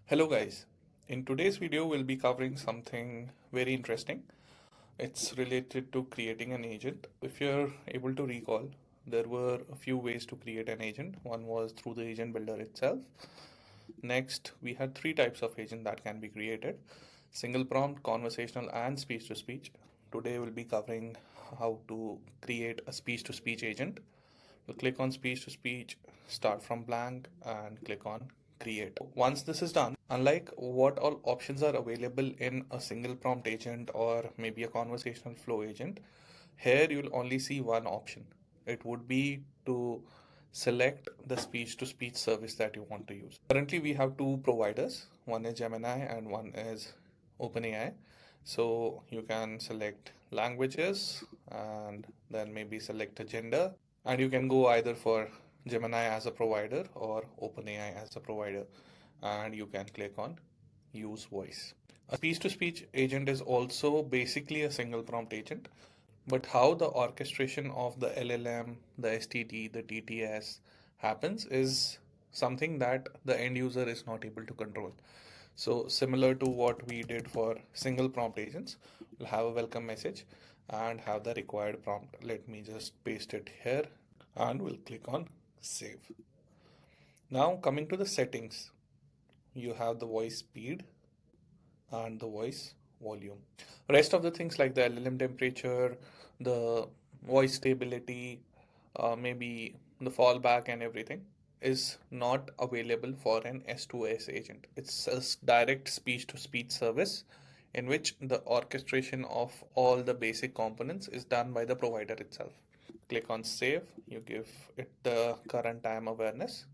Hello guys, in today's video we'll be covering something very interesting. It's related to creating an agent. If you're able to recall, there were a few ways to create an agent. One was through the agent builder itself. Next, we had three types of agent that can be created: single prompt, conversational, and speech to speech. Today we'll be covering how to create a speech to speech agent. We'll click on speech to speech, start from blank, and click on create. Once this is done, unlike what all options are available in a single prompt agent or maybe a conversational flow agent, here you'll only see one option. It would be to select the speech to speech service that you want to use. Currently, we have two providers. One is Gemini and one is OpenAI. So you can select languages and then maybe select a gender, and you can go either for Gemini as a provider or OpenAI as a provider, and you can click on use voice. A speech to speech agent is also basically a single prompt agent, but how the orchestration of the LLM, the STT, the TTS happens is something that the end user is not able to control. So similar to what we did for single prompt agents, we'll have a welcome message and have the required prompt. Let me just paste it here and we'll click on save. Now coming to the settings, you have the voice speed and the voice volume. Rest of the things like the LLM temperature, the voice stability, maybe the fallback and everything is not available for an S2S agent. It's a direct speech to speech service in which the orchestration of all the basic components is done by the provider itself. Click on save, you give it the current time awareness.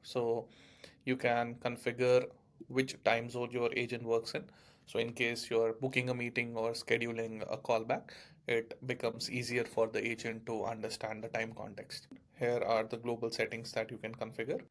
So you can configure which time zone your agent works in. So in case you're booking a meeting or scheduling a callback, it becomes easier for the agent to understand the time context. Here are the global settings that you can configure.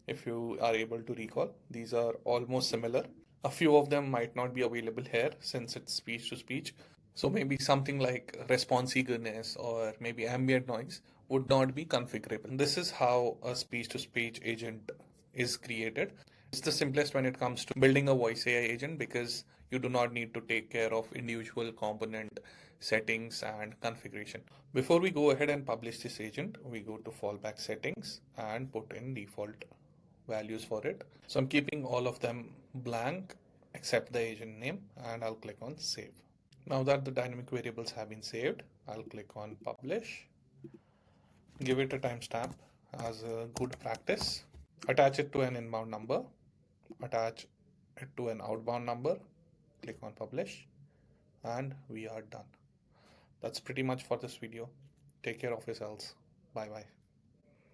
If you are able to recall, these are almost similar. A few of them might not be available here since it's speech to speech. So maybe something like response eagerness or maybe ambient noise would not be configurable. This is how a speech to speech agent is created. It's the simplest when it comes to building a voice AI agent because you do not need to take care of individual component settings and configuration. Before we go ahead and publish this agent, we go to fallback settings and put in default values for it. So I'm keeping all of them blank except the agent name, and I'll click on save. Now that the dynamic variables have been saved, I'll click on publish, give it a timestamp as a good practice, attach it to an inbound number, attach it to an outbound number, click on publish, and we are done. That's pretty much for this video. Take care of yourselves. Bye bye.